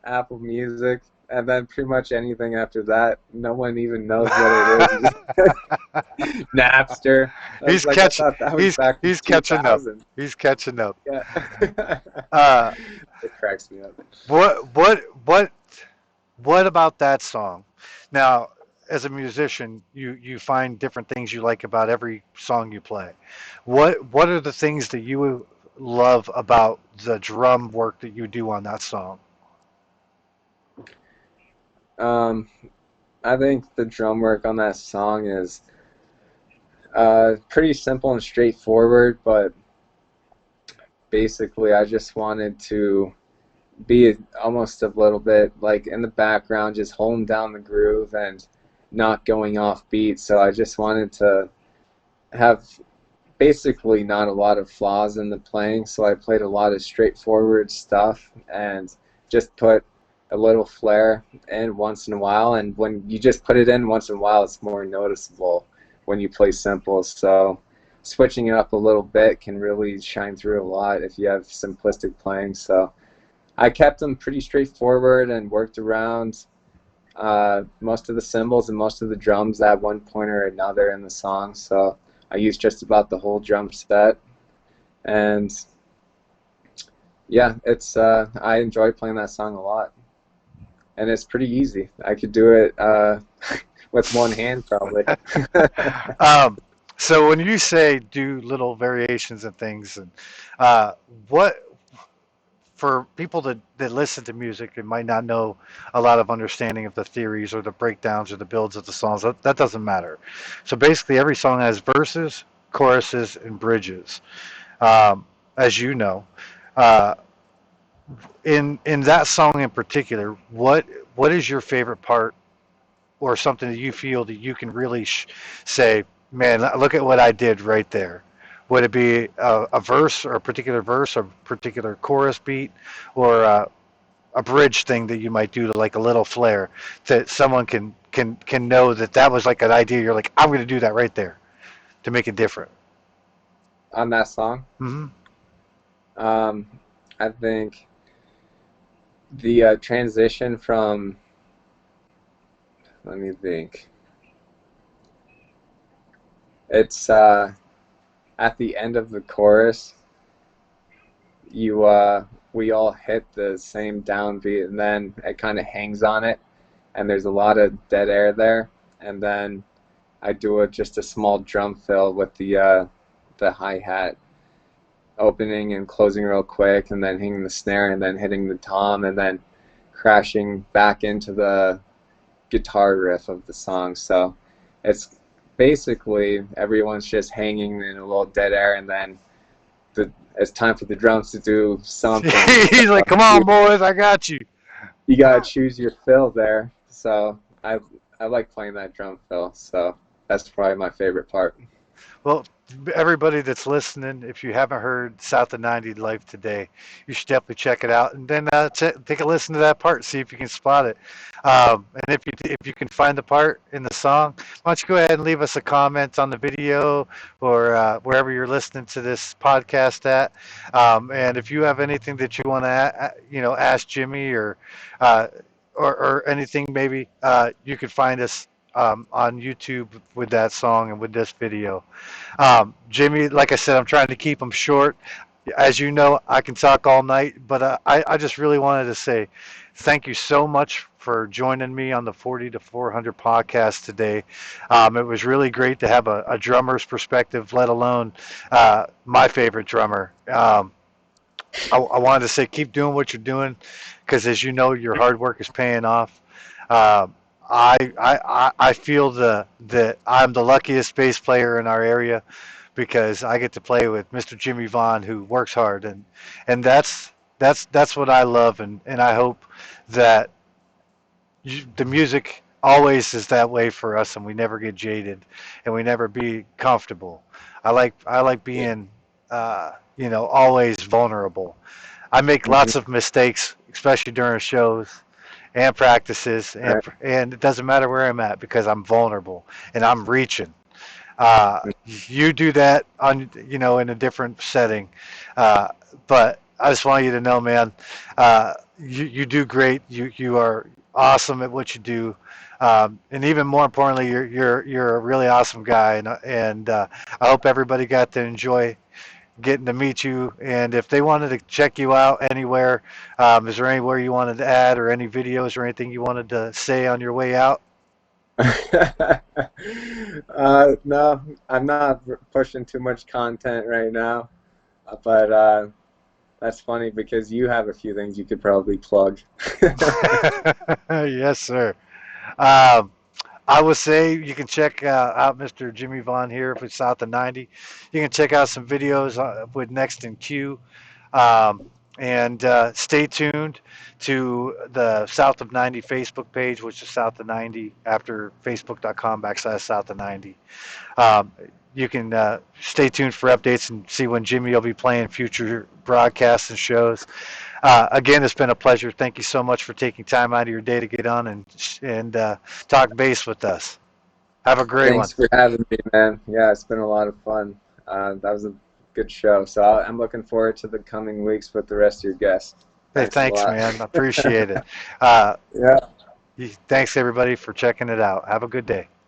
Apple Music, and then pretty much anything after that, no one even knows what it is. Napster. I was he's like, I catch thought that was he's back in he's catching up. 2000. He's catching up. Yeah. Uh, It cracks me up. what what what what about that song? Now, as a musician, you find different things you like about every song you play. What are the things that you love about the drum work that you do on that song? Um, I think the drum work on that song is pretty simple and straightforward, but basically, I just wanted to be almost a little bit like in the background, just holding down the groove and not going off beat. So I just wanted to have basically not a lot of flaws in the playing. So I played a lot of straightforward stuff and just put a little flair in once in a while. And when you just put it in once in a while, it's more noticeable when you play simple. So switching it up a little bit can really shine through a lot if you have simplistic playing. So I kept them pretty straightforward and worked around most of the cymbals and most of the drums at one point or another in the song. So I used just about the whole drum set, and yeah, it's I enjoy playing that song a lot, and it's pretty easy. I could do it with one hand probably. Um, so when you say do little variations and things, and what for people that listen to music and might not know a lot of understanding of the theories or the breakdowns or the builds of the songs, that doesn't matter. So basically, every song has verses, choruses, and bridges. As you know, uh, in that song in particular, what is your favorite part or something that you feel that you can really say, man, look at what I did right there? Would it be a verse or a particular verse or a particular chorus beat or a bridge thing that you might do to like a little flair that someone can know that that was like an idea? You're like, I'm going to do that right there to make it different. On that song. Hmm. Um, I think the transition from, let me think, it's at the end of the chorus, you we all hit the same downbeat, and then it kind of hangs on it, and there's a lot of dead air there, and then I do just a small drum fill with the hi-hat opening and closing real quick, and then hitting the snare, and then hitting the tom, and then crashing back into the guitar riff of the song. So it's basically everyone's just hanging in a little dead air, and then it's time for the drums to do something. He's like, come You, on, boys, I got you. you gotta choose your fill there. So I like playing that drum fill. So that's probably my favorite part. Well, everybody that's listening, if you haven't heard South of 90 Life Today, you should definitely check it out. And then take a listen to that part, see if you can spot it. And if you can find the part in the song, why don't you go ahead and leave us a comment on the video or wherever you're listening to this podcast at. And if you have anything that you want to, ask Jimmy uh, or anything, maybe you could find us on YouTube with that song and with this video. Jimmy, like I said, I'm trying to keep them short. As you know, I can talk all night, but I just really wanted to say thank you so much for joining me on the 40 to 400 podcast today. It was really great to have a drummer's perspective, let alone my favorite drummer. I wanted to say keep doing what you're doing because, as you know, your hard work is paying off. Um, I feel that I'm the luckiest bass player in our area because I get to play with Mr. Jimmy Vaughn, who works hard, and that's what I love, and I hope that the music always is that way for us, and we never get jaded, and we never be comfortable. I like Yeah. being, always vulnerable. I make Hmm. lots of mistakes, especially during shows and practices, and Right. and it doesn't matter where I'm at because I'm vulnerable and I'm reaching. You do that on, in a different setting, uh, but I just want you to know, man, you do great. You are awesome at what you do, and even more importantly, you're a really awesome guy, and I hope everybody got to enjoy getting to meet you. And if they wanted to check you out anywhere, is there anywhere you wanted to add, or any videos or anything you wanted to say on your way out? No, I'm not pushing too much content right now, but that's funny because you have a few things you could probably plug. Yes, sir. Um, I would say you can check out Mr. Jimmy Vaughn here for South of 90. You can check out some videos with Next in Queue. Um, and stay tuned to the South of 90 Facebook page, which is South of 90 after facebook.com/South of 90. Um, you can stay tuned for updates and see when Jimmy will be playing future broadcasts and shows. Again, it's been a pleasure. Thank you so much for taking time out of your day to get on and talk bass with us. Have a great one. Thanks for having me, man. Yeah, it's been a lot of fun. That was a good show. So I'm looking forward to the coming weeks with the rest of your guests. Hey, Thanks a thanks, lot. man. I appreciate it. Uh, Yeah. thanks, everybody, for checking it out. Have a good day.